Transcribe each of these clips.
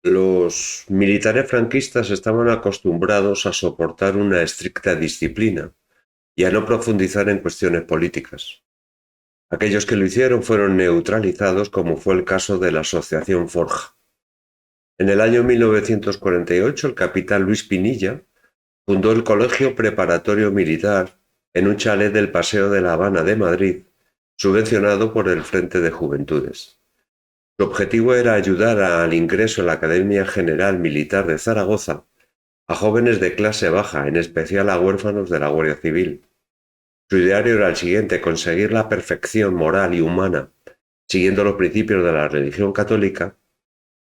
Los militares franquistas estaban acostumbrados a soportar una estricta disciplina y a no profundizar en cuestiones políticas. Aquellos que lo hicieron fueron neutralizados, como fue el caso de la Asociación Forja. En el año 1948, el capitán Luis Pinilla fundó el Colegio Preparatorio Militar en un chalet del Paseo de la Habana de Madrid, subvencionado por el Frente de Juventudes. Su objetivo era ayudar al ingreso en la Academia General Militar de Zaragoza a jóvenes de clase baja, en especial a huérfanos de la Guardia Civil. Su ideario era el siguiente: conseguir la perfección moral y humana, siguiendo los principios de la religión católica,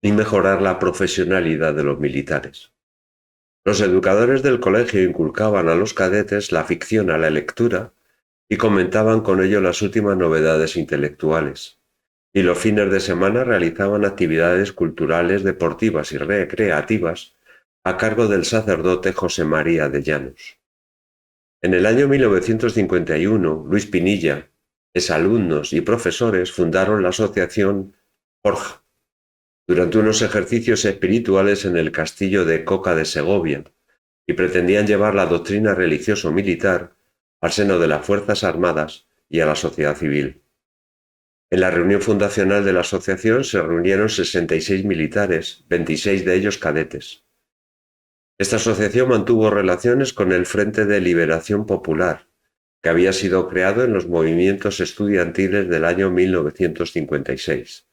y mejorar la profesionalidad de los militares. Los educadores del colegio inculcaban a los cadetes la afición a la lectura y comentaban con ello las últimas novedades intelectuales. Y los fines de semana realizaban actividades culturales, deportivas y recreativas a cargo del sacerdote José María de Llanos. En el año 1951, Luis Pinilla, exalumnos y profesores fundaron la asociación Forja durante unos ejercicios espirituales en el castillo de Coca de Segovia, y pretendían llevar la doctrina religioso-militar al seno de las Fuerzas Armadas y a la sociedad civil. En la reunión fundacional de la asociación se reunieron 66 militares, 26 de ellos cadetes. Esta asociación mantuvo relaciones con el Frente de Liberación Popular, que había sido creado en los movimientos estudiantiles del año 1956,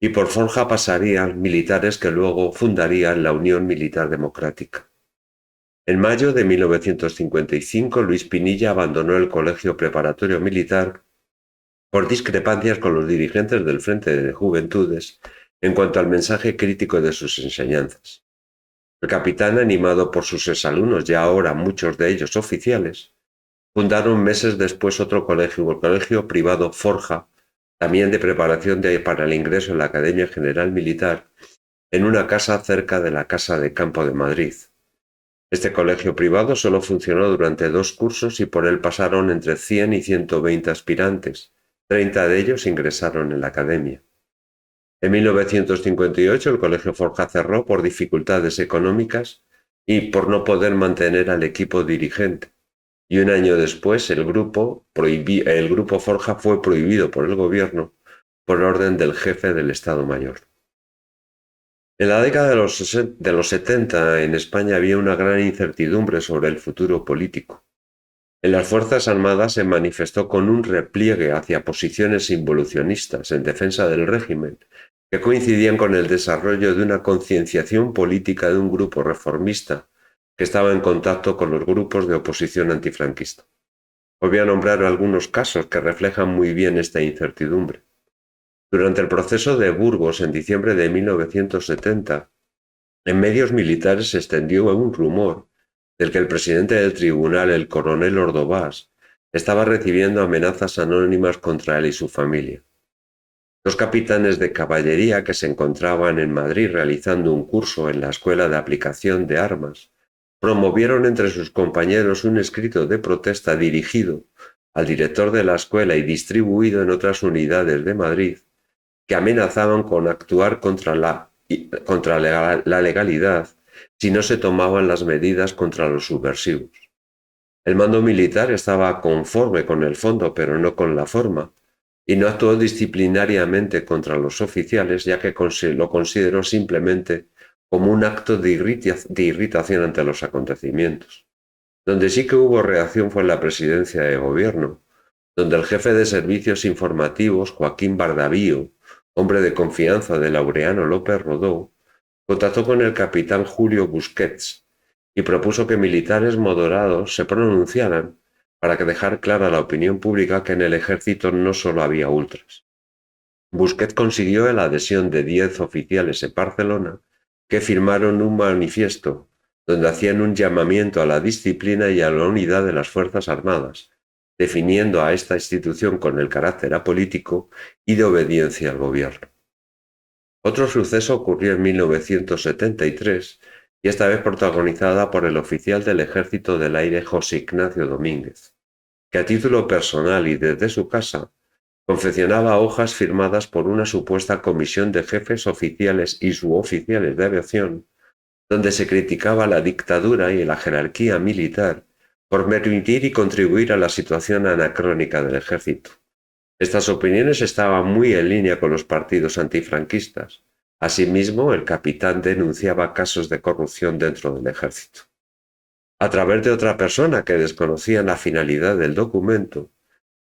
y por Forja pasarían militares que luego fundarían la Unión Militar Democrática. En mayo de 1955, Luis Pinilla abandonó el Colegio Preparatorio Militar por discrepancias con los dirigentes del Frente de Juventudes en cuanto al mensaje crítico de sus enseñanzas. El capitán, animado por sus exalumnos, ya ahora muchos de ellos oficiales, fundaron meses después otro colegio, el Colegio Privado Forja, también de preparación para el ingreso en la Academia General Militar, en una casa cerca de la Casa de Campo de Madrid. Este colegio privado solo funcionó durante 2 cursos y por él pasaron entre 100 y 120 aspirantes. 30 de ellos ingresaron en la academia. En 1958 el Colegio Forja cerró por dificultades económicas y por no poder mantener al equipo dirigente. Y un año después el grupo Forja fue prohibido por el gobierno por orden del jefe del Estado Mayor. En la década de los 70 en España había una gran incertidumbre sobre el futuro político. En las Fuerzas Armadas se manifestó con un repliegue hacia posiciones involucionistas en defensa del régimen, que coincidían con el desarrollo de una concienciación política de un grupo reformista que estaba en contacto con los grupos de oposición antifranquista. Os voy a nombrar algunos casos que reflejan muy bien esta incertidumbre. Durante el proceso de Burgos en diciembre de 1970, en medios militares se extendió un rumor del que el presidente del tribunal, el coronel Ordovás, estaba recibiendo amenazas anónimas contra él y su familia. 2 capitanes de caballería que se encontraban en Madrid realizando un curso en la Escuela de Aplicación de Armas promovieron entre sus compañeros un escrito de protesta dirigido al director de la escuela y distribuido en otras unidades de Madrid, que amenazaban con actuar contra la legalidad si no se tomaban las medidas contra los subversivos. El mando militar estaba conforme con el fondo, pero no con la forma, y no actuó disciplinariamente contra los oficiales, ya que lo consideró simplemente como un acto de irritación ante los acontecimientos. Donde sí que hubo reacción fue en la presidencia de gobierno, donde el jefe de servicios informativos, Joaquín Bardavío, hombre de confianza de Laureano López Rodó, contactó con el capitán Julio Busquets y propuso que militares moderados se pronunciaran para dejar clara a la opinión pública que en el ejército no solo había ultras. Busquets consiguió la adhesión de 10 oficiales en Barcelona que firmaron un manifiesto donde hacían un llamamiento a la disciplina y a la unidad de las Fuerzas Armadas, definiendo a esta institución con el carácter apolítico y de obediencia al gobierno. Otro suceso ocurrió en 1973 y esta vez protagonizada por el oficial del Ejército del Aire José Ignacio Domínguez, que a título personal y desde su casa Confeccionaba hojas firmadas por una supuesta comisión de jefes oficiales y suboficiales de aviación, donde se criticaba la dictadura y la jerarquía militar por permitir y contribuir a la situación anacrónica del ejército. Estas opiniones estaban muy en línea con los partidos antifranquistas. Asimismo, el capitán denunciaba casos de corrupción dentro del ejército. A través de otra persona que desconocía la finalidad del documento,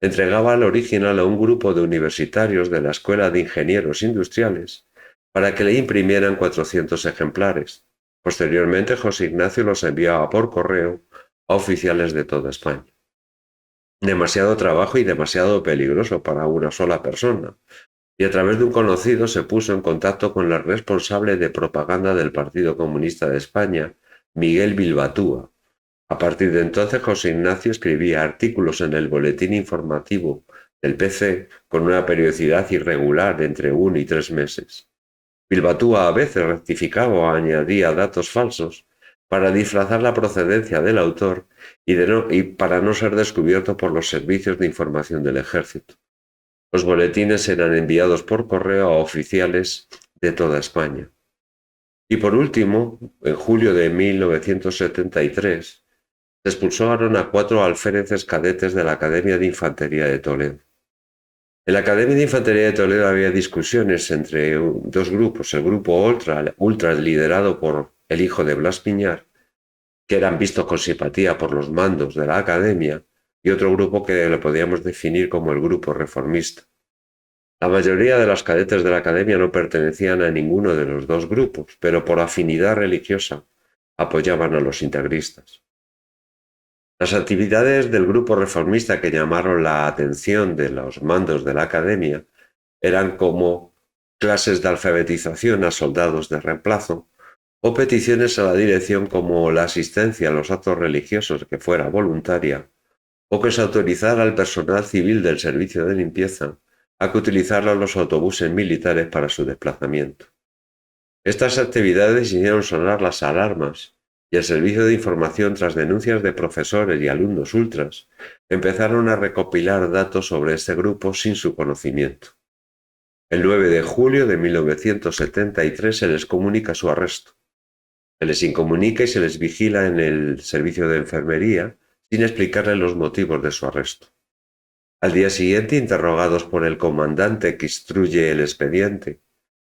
entregaba el original a un grupo de universitarios de la Escuela de Ingenieros Industriales para que le imprimieran 400 ejemplares. Posteriormente, José Ignacio los enviaba por correo a oficiales de toda España. Demasiado trabajo y demasiado peligroso para una sola persona, y a través de un conocido se puso en contacto con el responsable de propaganda del Partido Comunista de España, Miguel Bilbatúa. A partir de entonces, José Ignacio escribía artículos en el boletín informativo del PC con una periodicidad irregular de entre 1 y 3 meses. Bilbatúa a veces rectificaba o añadía datos falsos para disfrazar la procedencia del autor y para no ser descubierto por los servicios de información del ejército. Los boletines eran enviados por correo a oficiales de toda España. Y por último, en julio de 1973, se expulsaron a 4 alféreces cadetes de la Academia de Infantería de Toledo. En la Academia de Infantería de Toledo había discusiones entre dos grupos, el grupo ultra liderado por el hijo de Blas Piñar, que eran vistos con simpatía por los mandos de la Academia, y otro grupo que lo podíamos definir como el grupo reformista. La mayoría de los cadetes de la Academia no pertenecían a ninguno de los dos grupos, pero por afinidad religiosa apoyaban a los integristas. Las actividades del grupo reformista que llamaron la atención de los mandos de la Academia eran como clases de alfabetización a soldados de reemplazo o peticiones a la dirección como la asistencia a los actos religiosos que fuera voluntaria o que se autorizara al personal civil del servicio de limpieza a que utilizara los autobuses militares para su desplazamiento. Estas actividades hicieron sonar las alarmas y el servicio de información, tras denuncias de profesores y alumnos ultras, empezaron a recopilar datos sobre este grupo sin su conocimiento. El 9 de julio de 1973 se les comunica su arresto. Se les incomunica y se les vigila en el servicio de enfermería sin explicarles los motivos de su arresto. Al día siguiente, interrogados por el comandante que instruye el expediente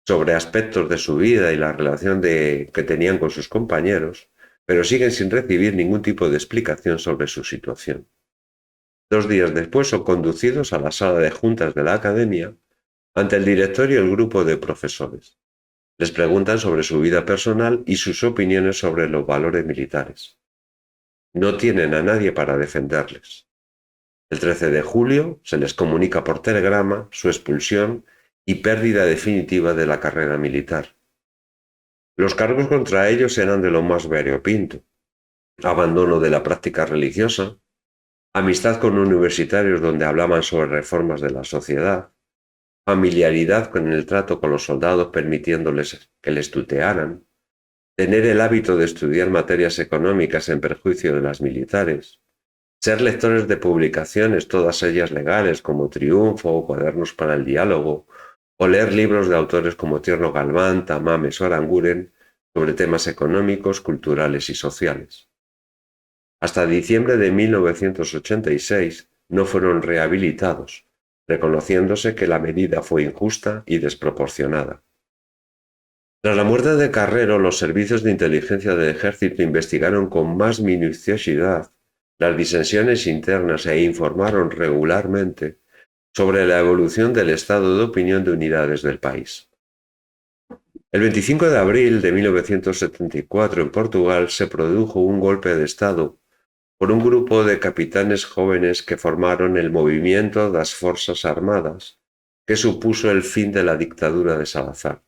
sobre aspectos de su vida y la relación que tenían con sus compañeros, pero siguen sin recibir ningún tipo de explicación sobre su situación. 2 días después son conducidos a la sala de juntas de la Academia ante el director y el grupo de profesores. Les preguntan sobre su vida personal y sus opiniones sobre los valores militares. No tienen a nadie para defenderles. El 13 de julio se les comunica por telegrama su expulsión y pérdida definitiva de la carrera militar. Los cargos contra ellos eran de lo más variopinto: abandono de la práctica religiosa, amistad con universitarios donde hablaban sobre reformas de la sociedad, familiaridad con el trato con los soldados permitiéndoles que les tutearan, tener el hábito de estudiar materias económicas en perjuicio de las militares, ser lectores de publicaciones, todas ellas legales, como Triunfo o Cuadernos para el Diálogo, o leer libros de autores como Tierno Galván, Tamames o Aranguren sobre temas económicos, culturales y sociales. Hasta diciembre de 1986 no fueron rehabilitados, reconociéndose que la medida fue injusta y desproporcionada. Tras la muerte de Carrero, los servicios de inteligencia del ejército investigaron con más minuciosidad las disensiones internas e informaron regularmente sobre la evolución del estado de opinión de unidades del país. El 25 de abril de 1974 en Portugal se produjo un golpe de Estado por un grupo de capitanes jóvenes que formaron el Movimiento das Forças Armadas, que supuso el fin de la dictadura de Salazar.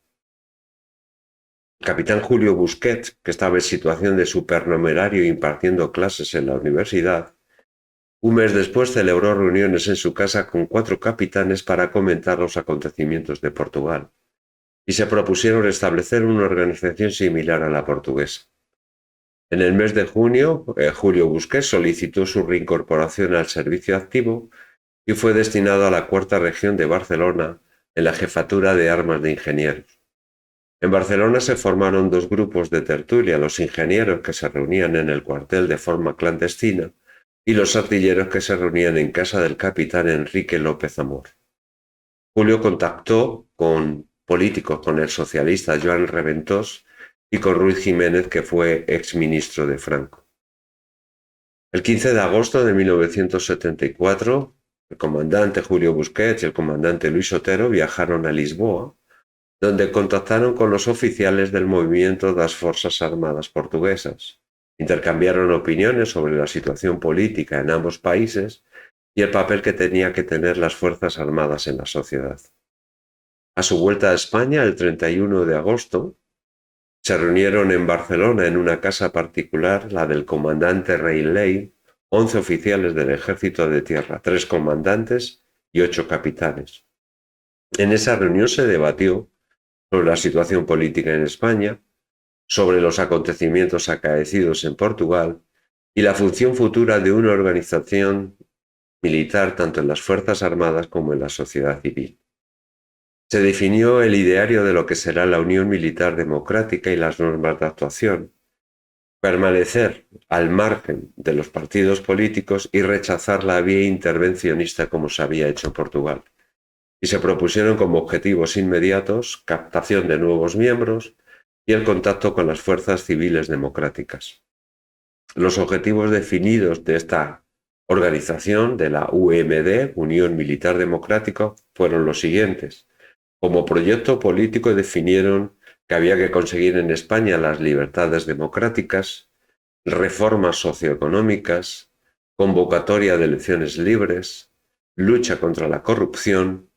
El capitán Julio Busquet, que estaba en situación de supernumerario impartiendo clases en la universidad, un mes después celebró reuniones en su casa con 4 capitanes para comentar los acontecimientos de Portugal, y se propusieron establecer una organización similar a la portuguesa. En el mes de junio, Julio Busquet solicitó su reincorporación al servicio activo y fue destinado a la Cuarta Región de Barcelona en la Jefatura de Armas de Ingenieros. En Barcelona se formaron dos grupos de tertulia, los ingenieros que se reunían en el cuartel de forma clandestina y los artilleros que se reunían en casa del capitán Enrique López Amor. Julio contactó con políticos, con el socialista Joan Reventós y con Ruiz Jiménez, que fue exministro de Franco. El 15 de agosto de 1974, el comandante Julio Busquets y el comandante Luis Otero viajaron a Lisboa, donde contactaron con los oficiales del movimiento das Forzas Armadas Portuguesas. Intercambiaron opiniones sobre la situación política en ambos países y el papel que tenía que tener las Fuerzas Armadas en la sociedad. A su vuelta a España, el 31 de agosto, se reunieron en Barcelona en una casa particular, la del comandante Reilly, 11 oficiales del Ejército de Tierra, 3 comandantes y 8 capitanes. En esa reunión se debatió sobre la situación política en España, sobre los acontecimientos acaecidos en Portugal y la función futura de una organización militar tanto en las Fuerzas Armadas como en la sociedad civil. Se definió el ideario de lo que será la Unión Militar Democrática y las normas de actuación, permanecer al margen de los partidos políticos y rechazar la vía intervencionista como se había hecho en Portugal. Y se propusieron como objetivos inmediatos captación de nuevos miembros y el contacto con las fuerzas civiles democráticas. Los objetivos definidos de esta organización, de la UMD, Unión Militar Democrática, fueron los siguientes. Como proyecto político definieron que había que conseguir en España las libertades democráticas, reformas socioeconómicas, convocatoria de elecciones libres, lucha contra la corrupción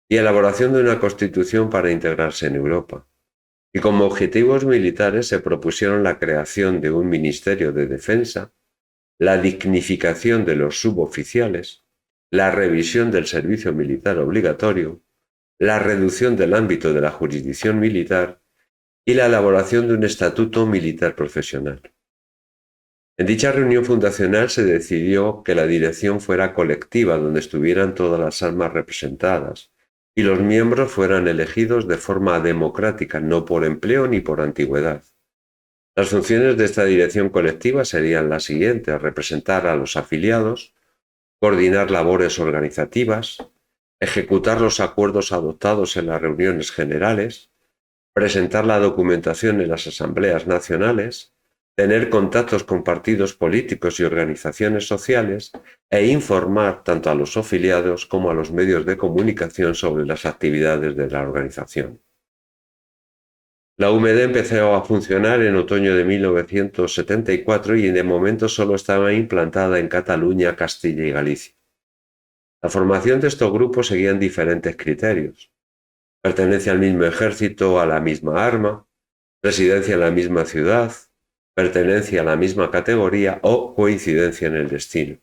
y elaboración de una constitución para integrarse en Europa. Y como objetivos militares se propusieron la creación de un Ministerio de Defensa, la dignificación de los suboficiales, la revisión del servicio militar obligatorio, la reducción del ámbito de la jurisdicción militar y la elaboración de un estatuto militar profesional. En dicha reunión fundacional se decidió que la dirección fuera colectiva, donde estuvieran todas las armas representadas, y los miembros fueran elegidos de forma democrática, no por empleo ni por antigüedad. Las funciones de esta dirección colectiva serían las siguientes: representar a los afiliados, coordinar labores organizativas, ejecutar los acuerdos adoptados en las reuniones generales, presentar la documentación en las asambleas nacionales, tener contactos con partidos políticos y organizaciones sociales e informar tanto a los afiliados como a los medios de comunicación sobre las actividades de la organización. La UMD empezó a funcionar en otoño de 1974 y de momento solo estaba implantada en Cataluña, Castilla y Galicia. La formación de estos grupos seguían diferentes criterios: pertenencia al mismo ejército, a la misma arma, residencia en la misma ciudad, pertenencia a la misma categoría o coincidencia en el destino.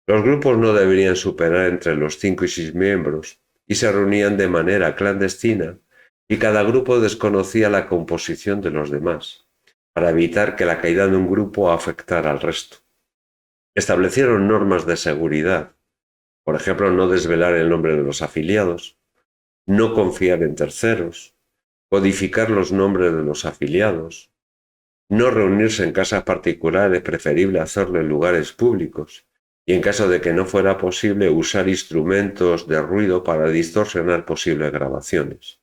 Los grupos no deberían superar entre los 5 y 6 miembros y se reunían de manera clandestina, y cada grupo desconocía la composición de los demás, para evitar que la caída de un grupo afectara al resto. Establecieron normas de seguridad, por ejemplo, no desvelar el nombre de los afiliados, no confiar en terceros, codificar los nombres de los afiliados, no reunirse en casas particulares, preferible hacerlo en lugares públicos, y en caso de que no fuera posible, usar instrumentos de ruido para distorsionar posibles grabaciones,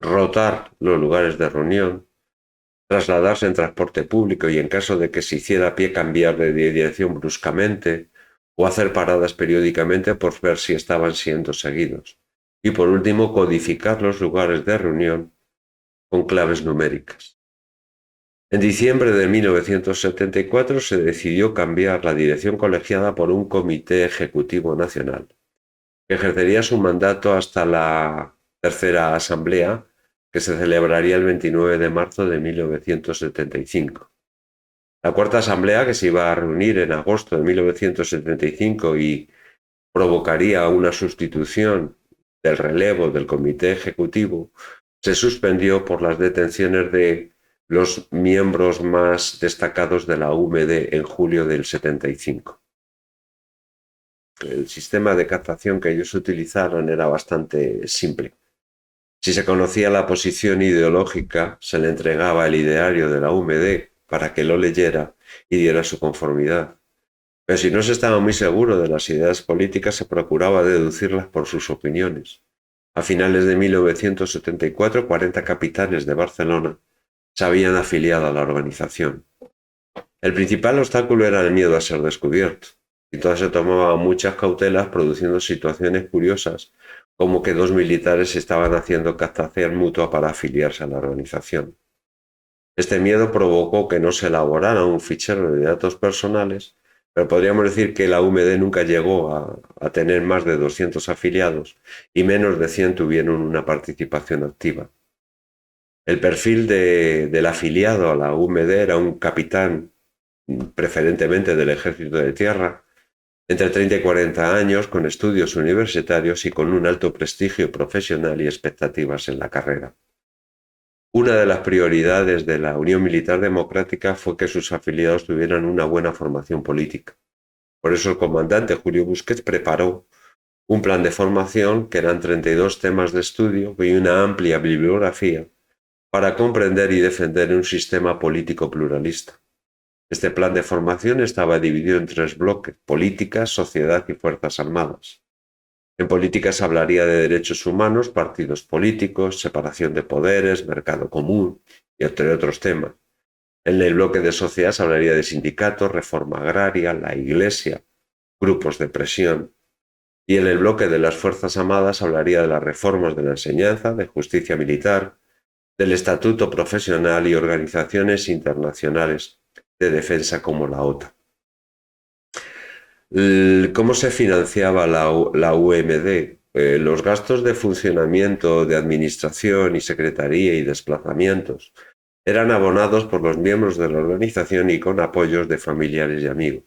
rotar los lugares de reunión, trasladarse en transporte público y en caso de que se hiciera a pie cambiar de dirección bruscamente o hacer paradas periódicamente por ver si estaban siendo seguidos. Y por último, codificar los lugares de reunión con claves numéricas. En diciembre de 1974 se decidió cambiar la dirección colegiada por un Comité Ejecutivo Nacional, que ejercería su mandato hasta la tercera asamblea, que se celebraría el 29 de marzo de 1975. La cuarta asamblea, que se iba a reunir en agosto de 1975 y provocaría una sustitución del relevo del Comité Ejecutivo, se suspendió por las detenciones de los miembros más destacados de la UMD en julio del 75. el sistema de captación que ellos utilizaron era bastante simple. Si se conocía la posición ideológica, se le entregaba el ideario de la UMD para que lo leyera y diera su conformidad. Pero si no se estaba muy seguro de las ideas políticas, se procuraba deducirlas por sus opiniones. A finales de 1974, 40 capitanes de Barcelona se habían afiliado a la organización. El principal obstáculo era el miedo a ser descubierto. Entonces se tomaban muchas cautelas, produciendo situaciones curiosas, como que dos militares estaban haciendo captación mutua para afiliarse a la organización. Este miedo provocó que no se elaborara un fichero de datos personales, pero podríamos decir que la UMD nunca llegó a tener más de 200 afiliados y menos de 100 tuvieron una participación activa. El perfil del afiliado a la UMD era un capitán, preferentemente del ejército de tierra, entre 30 y 40 años, con estudios universitarios y con un alto prestigio profesional y expectativas en la carrera. Una de las prioridades de la Unión Militar Democrática fue que sus afiliados tuvieran una buena formación política. Por eso el comandante Julio Busquets preparó un plan de formación que eran 32 temas de estudio y una amplia bibliografía para comprender y defender un sistema político pluralista. Este plan de formación estaba dividido en 3 bloques: política, sociedad y fuerzas armadas. En política se hablaría de derechos humanos, partidos políticos, separación de poderes, mercado común y entre otros temas. En el bloque de sociedad se hablaría de sindicatos, reforma agraria, la iglesia, grupos de presión. Y en el bloque de las fuerzas armadas se hablaría de las reformas de la enseñanza, de justicia militar, del estatuto profesional y organizaciones internacionales de defensa como la OTAN. ¿Cómo se financiaba la UMD? Los gastos de funcionamiento, de administración y secretaría y desplazamientos eran abonados por los miembros de la organización y con apoyos de familiares y amigos.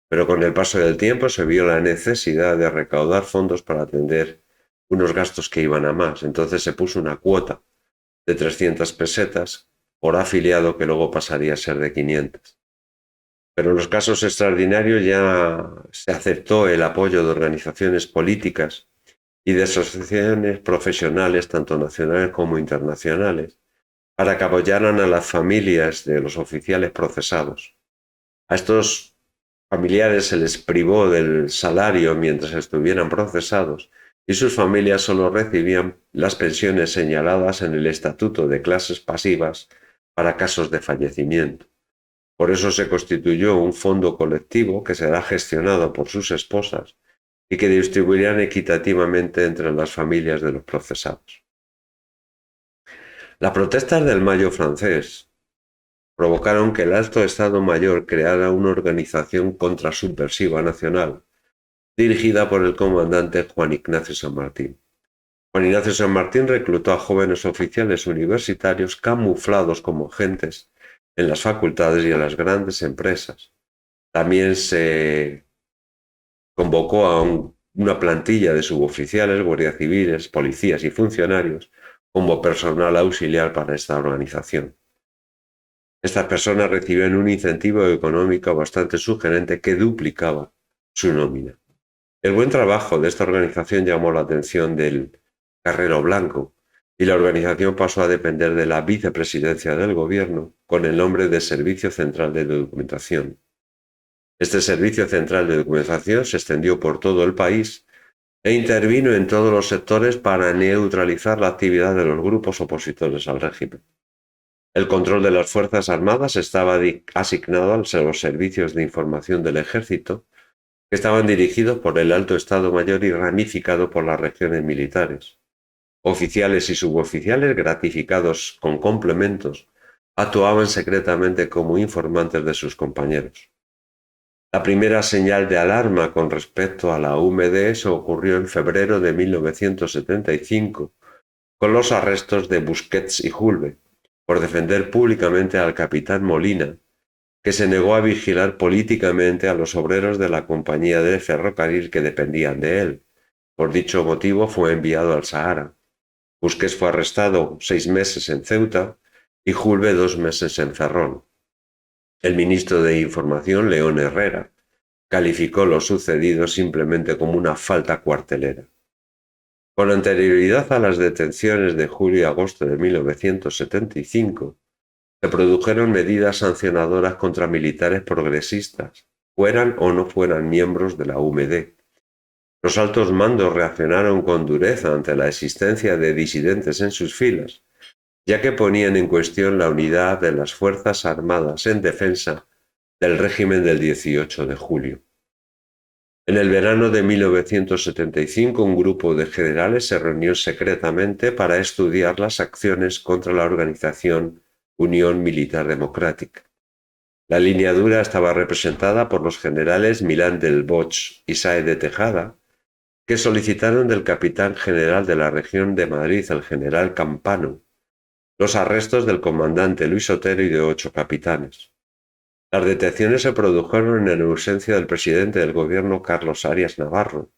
Pero con el paso del tiempo se vio la necesidad de recaudar fondos para atender unos gastos que iban a más. Entonces se puso una cuota de 300 pesetas por afiliado, que luego pasaría a ser de 500. Pero en los casos extraordinarios ya se aceptó el apoyo de organizaciones políticas y de asociaciones profesionales, tanto nacionales como internacionales, para que apoyaran a las familias de los oficiales procesados. A estos familiares se les privó del salario mientras estuvieran procesados y sus familias solo recibían las pensiones señaladas en el Estatuto de Clases Pasivas para casos de fallecimiento. Por eso se constituyó un fondo colectivo que será gestionado por sus esposas y que distribuirán equitativamente entre las familias de los procesados. Las protestas del Mayo francés provocaron que el Alto Estado Mayor creara una organización contrasubversiva nacional, dirigida por el comandante Juan Ignacio San Martín. Juan Ignacio San Martín reclutó a jóvenes oficiales universitarios camuflados como agentes en las facultades y en las grandes empresas. También se convocó a una plantilla de suboficiales, guardias civiles, policías y funcionarios como personal auxiliar para esta organización. Estas personas recibían un incentivo económico bastante sugerente que duplicaba su nómina. El buen trabajo de esta organización llamó la atención del Carrero Blanco y la organización pasó a depender de la vicepresidencia del gobierno con el nombre de Servicio Central de Documentación. Este Servicio Central de Documentación se extendió por todo el país e intervino en todos los sectores para neutralizar la actividad de los grupos opositores al régimen. El control de las Fuerzas Armadas estaba asignado a los servicios de información del Ejército, que estaban dirigidos por el Alto Estado Mayor y ramificados por las regiones militares. Oficiales y suboficiales, gratificados con complementos, actuaban secretamente como informantes de sus compañeros. La primera señal de alarma con respecto a la UMD se ocurrió en febrero de 1975, con los arrestos de Busquets y Julve, por defender públicamente al capitán Molina, que se negó a vigilar políticamente a los obreros de la compañía de ferrocarril que dependían de él. Por dicho motivo fue enviado al Sahara. Busquets fue arrestado 6 meses en Ceuta y Julve 2 meses en Ferrol. El ministro de Información, León Herrera, calificó lo sucedido simplemente como una falta cuartelera. Con anterioridad a las detenciones de julio y agosto de 1975, se produjeron medidas sancionadoras contra militares progresistas, fueran o no fueran miembros de la UMD. Los altos mandos reaccionaron con dureza ante la existencia de disidentes en sus filas, ya que ponían en cuestión la unidad de las Fuerzas Armadas en defensa del régimen del 18 de julio. En el verano de 1975, un grupo de generales se reunió secretamente para estudiar las acciones contra la organización Unión Militar Democrática. La línea dura estaba representada por los generales Milán del Bosch y Sáez de Tejada, que solicitaron del capitán general de la región de Madrid, el general Campano, los arrestos del comandante Luis Otero y de 8 capitanes. Las detenciones se produjeron en ausencia del presidente del gobierno Carlos Arias Navarro,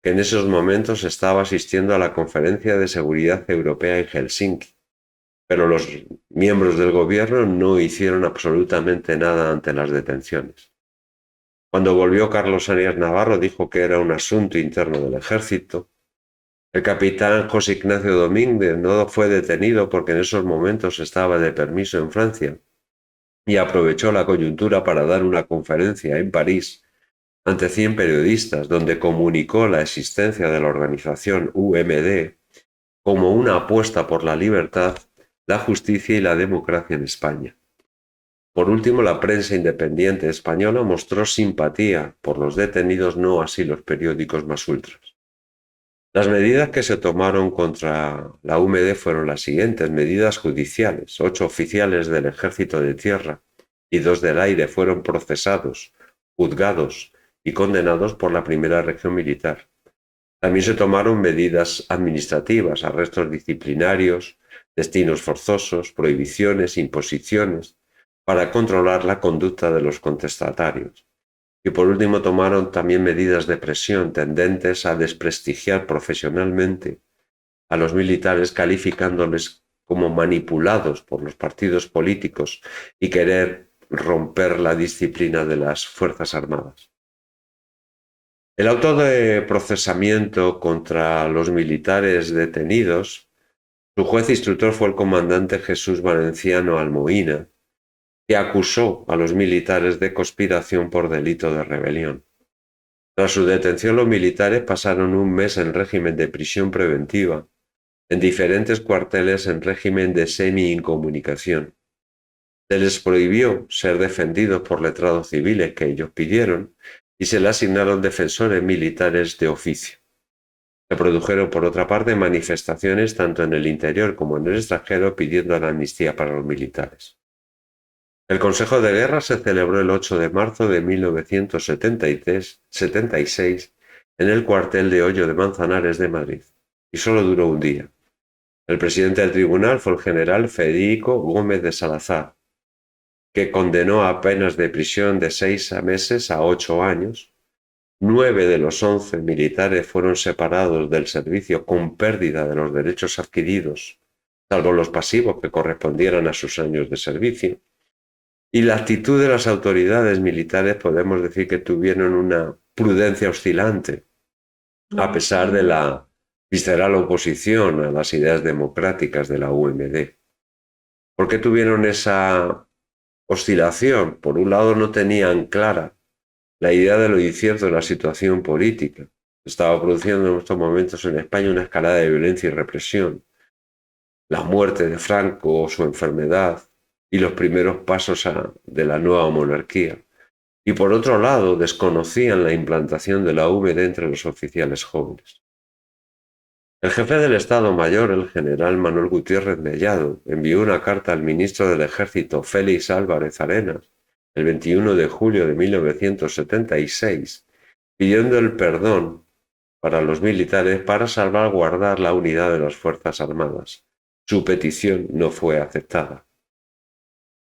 que en esos momentos estaba asistiendo a la Conferencia de Seguridad Europea en Helsinki, pero los miembros del gobierno no hicieron absolutamente nada ante las detenciones. Cuando volvió Carlos Arias Navarro dijo que era un asunto interno del ejército. El capitán José Ignacio Domínguez no fue detenido porque en esos momentos estaba de permiso en Francia y aprovechó la coyuntura para dar una conferencia en París ante 100 periodistas donde comunicó la existencia de la organización UMD como una apuesta por la libertad, la justicia y la democracia en España. Por último, la prensa independiente española mostró simpatía por los detenidos, no así los periódicos más ultras. Las medidas que se tomaron contra la UMD fueron las siguientes: medidas judiciales. 8 oficiales del Ejército de Tierra y 2 del Aire fueron procesados, juzgados y condenados por la Primera Región Militar. También se tomaron medidas administrativas, arrestos disciplinarios, destinos forzosos, prohibiciones, imposiciones, para controlar la conducta de los contestatarios. Y por último tomaron también medidas de presión tendentes a desprestigiar profesionalmente a los militares, calificándoles como manipulados por los partidos políticos y querer romper la disciplina de las Fuerzas Armadas. El auto de procesamiento contra los militares detenidos, su juez instructor fue el comandante Jesús Valenciano Almoina, que acusó a los militares de conspiración por delito de rebelión. Tras su detención, los militares pasaron un mes en régimen de prisión preventiva, en diferentes cuarteles en régimen de semi-incomunicación. Se les prohibió ser defendidos por letrados civiles que ellos pidieron y se le asignaron defensores militares de oficio. Se produjeron, por otra parte, manifestaciones tanto en el interior como en el extranjero pidiendo la amnistía para los militares. El Consejo de Guerra se celebró el 8 de marzo de 1976 en el cuartel de Hoyo de Manzanares de Madrid, y solo duró un día. El presidente del tribunal fue el general Federico Gómez de Salazar, que condenó a penas de prisión de 6 meses a 8 años. 9 de los 11 militares fueron separados del servicio con pérdida de los derechos adquiridos, salvo los pasivos que correspondieran a sus años de servicio. Y la actitud de las autoridades militares podemos decir que tuvieron una prudencia oscilante, a pesar de la visceral oposición a las ideas democráticas de la UMD. ¿Por qué tuvieron esa oscilación? Por un lado, no tenían clara la idea de lo incierto de la situación política. Estaba produciendo en estos momentos en España una escalada de violencia y represión. La muerte de Franco, su enfermedad y los primeros pasos de la nueva monarquía. Y por otro lado, desconocían la implantación de la UMD entre los oficiales jóvenes. El jefe del Estado Mayor, el general Manuel Gutiérrez Mellado, envió una carta al ministro del Ejército, Félix Álvarez Arenas, el 21 de julio de 1976, pidiendo el perdón para los militares para salvaguardar la unidad de las Fuerzas Armadas. Su petición no fue aceptada.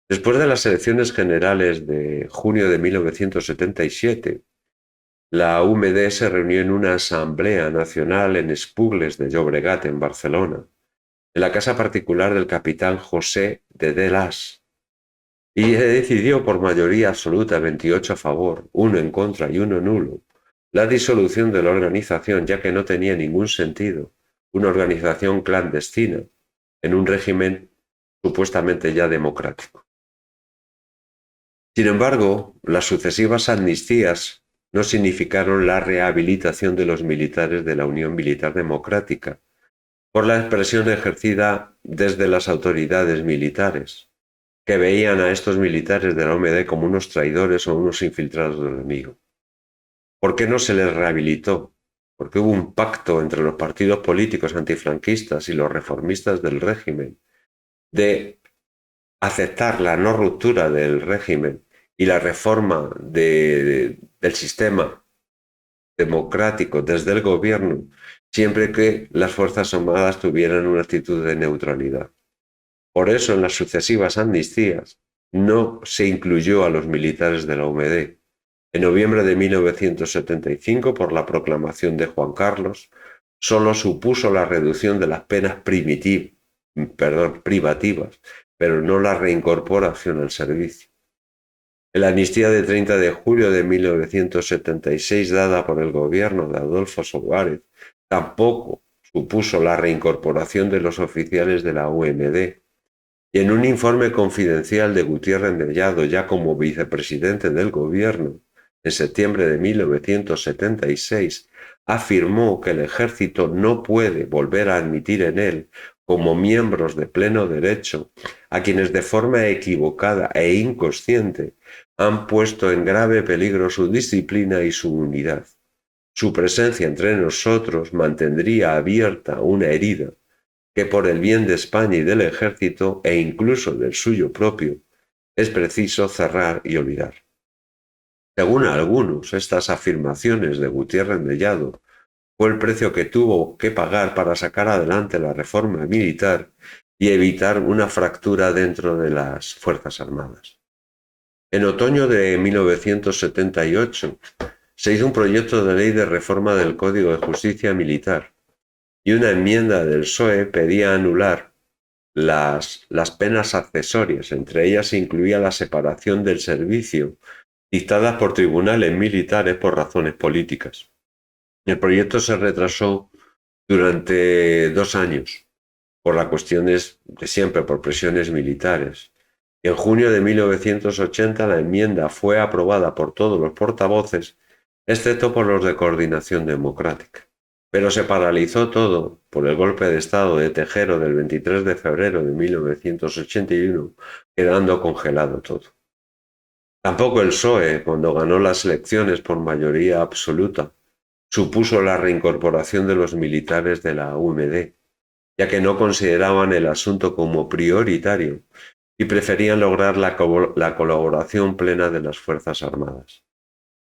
Después de las elecciones generales de junio de 1977, la UMD se reunió en una asamblea nacional en Esplugues de Llobregat, en Barcelona, en la casa particular del capitán José de Delàs. y decidió por mayoría absoluta, 28 a favor, 1 en contra y 1 nulo, la disolución de la organización, ya que no tenía ningún sentido una organización clandestina en un régimen supuestamente ya democrático. Sin embargo, las sucesivas amnistías no significaron la rehabilitación de los militares de la Unión Militar Democrática por la expresión ejercida desde las autoridades militares, que veían a estos militares de la OMD como unos traidores o unos infiltrados del enemigo. ¿Por qué no se les rehabilitó? Porque hubo un pacto entre los partidos políticos antifranquistas y los reformistas del régimen de aceptar la no ruptura del régimen y la reforma del sistema democrático desde el gobierno, siempre que las Fuerzas Armadas tuvieran una actitud de neutralidad. Por eso, en las sucesivas amnistías no se incluyó a los militares de la UMD. En noviembre de 1975, por la proclamación de Juan Carlos, solo supuso la reducción de las penas privativas, pero no la reincorporación al servicio. En la amnistía de 30 de julio de 1976 dada por el gobierno de Adolfo Suárez tampoco supuso la reincorporación de los oficiales de la UMD. Y en un informe confidencial de Gutiérrez Mellado, ya como vicepresidente del gobierno, en septiembre de 1976, afirmó que el ejército no puede volver a admitir en él como miembros de pleno derecho a quienes de forma equivocada e inconsciente han puesto en grave peligro su disciplina y su unidad. Su presencia entre nosotros mantendría abierta una herida que por el bien de España y del ejército, e incluso del suyo propio, es preciso cerrar y olvidar. Según algunos, estas afirmaciones de Gutiérrez Mellado fue el precio que tuvo que pagar para sacar adelante la reforma militar y evitar una fractura dentro de las Fuerzas Armadas. En otoño de 1978 se hizo un proyecto de ley de reforma del Código de Justicia Militar y una enmienda del PSOE pedía anular las penas accesorias. Entre ellas se incluía la separación del servicio dictada por tribunales militares por razones políticas. El proyecto se retrasó durante 2 años por las cuestiones de siempre, por presiones militares. Y en junio de 1980 la enmienda fue aprobada por todos los portavoces, excepto por los de Coordinación Democrática. Pero se paralizó todo por el golpe de Estado de Tejero del 23 de febrero de 1981, quedando congelado todo. Tampoco el PSOE, cuando ganó las elecciones por mayoría absoluta, supuso la reincorporación de los militares de la UMD, ya que no consideraban el asunto como prioritario y preferían lograr la colaboración plena de las Fuerzas Armadas.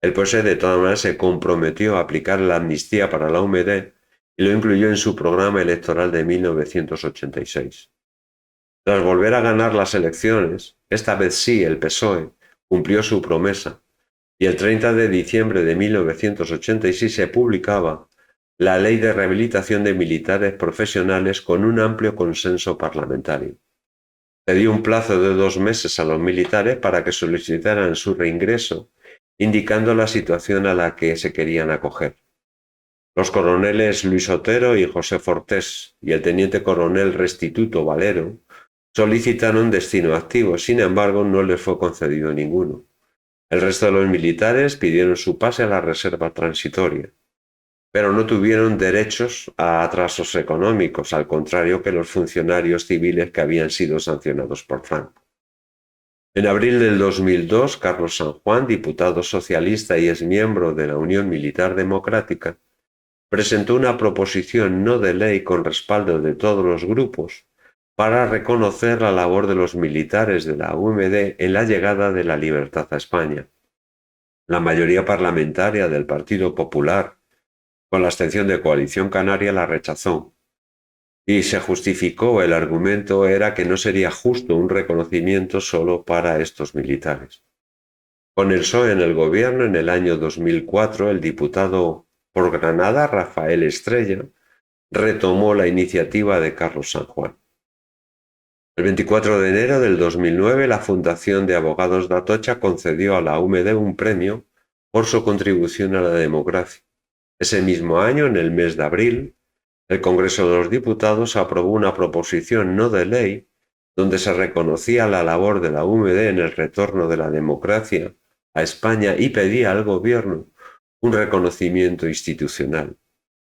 El PSOE de todas maneras se comprometió a aplicar la amnistía para la UMD y lo incluyó en su programa electoral de 1986. Tras volver a ganar las elecciones, esta vez sí el PSOE cumplió su promesa y el 30 de diciembre de 1986 se publicaba la Ley de Rehabilitación de Militares Profesionales con un amplio consenso parlamentario. Se dio un plazo de 2 meses a los militares para que solicitaran su reingreso, indicando la situación a la que se querían acoger. Los coroneles Luis Otero y José Fortés y el teniente coronel Restituto Valero solicitaron destino activo, sin embargo no les fue concedido ninguno. El resto de los militares pidieron su pase a la reserva transitoria, pero no tuvieron derechos a atrasos económicos, al contrario que los funcionarios civiles que habían sido sancionados por Franco. En abril del 2002, Carlos San Juan, diputado socialista y exmiembro de la Unión Militar Democrática, presentó una proposición no de ley con respaldo de todos los grupos para reconocer la labor de los militares de la UMD en la llegada de la libertad a España. La mayoría parlamentaria del Partido Popular, con la abstención de Coalición Canaria, la rechazó. Y se justificó, el argumento era que no sería justo un reconocimiento solo para estos militares. Con el PSOE en el gobierno, en el año 2004, el diputado por Granada, Rafael Estrella, retomó la iniciativa de Carlos San Juan. El 24 de enero del 2009, la Fundación de Abogados de Atocha concedió a la UMD un premio por su contribución a la democracia. Ese mismo año, en el mes de abril, el Congreso de los Diputados aprobó una proposición no de ley donde se reconocía la labor de la UMD en el retorno de la democracia a España y pedía al Gobierno un reconocimiento institucional.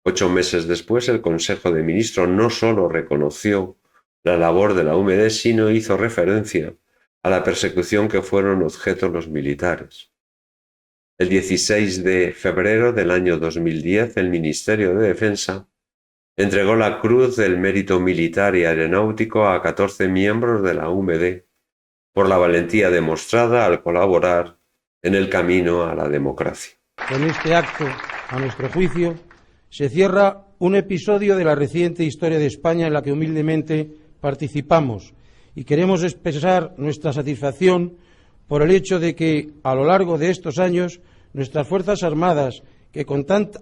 8 meses después, el Consejo de Ministros no solo reconoció la labor de la UMD, sino hizo referencia a la persecución que fueron objeto los militares. El 16 de febrero del año 2010, el Ministerio de Defensa entregó la Cruz del Mérito Militar y Aeronáutico a 14 miembros de la UMD por la valentía demostrada al colaborar en el camino a la democracia. Con este acto, a nuestro juicio, se cierra un episodio de la reciente historia de España en la que humildemente participamos y queremos expresar nuestra satisfacción por el hecho de que, a lo largo de estos años, nuestras Fuerzas Armadas,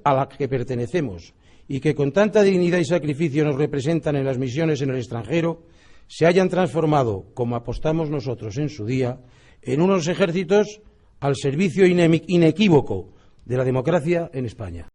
a las que pertenecemos y que con tanta dignidad y sacrificio nos representan en las misiones en el extranjero, se hayan transformado, como apostamos nosotros en su día, en unos ejércitos al servicio inequívoco de la democracia en España.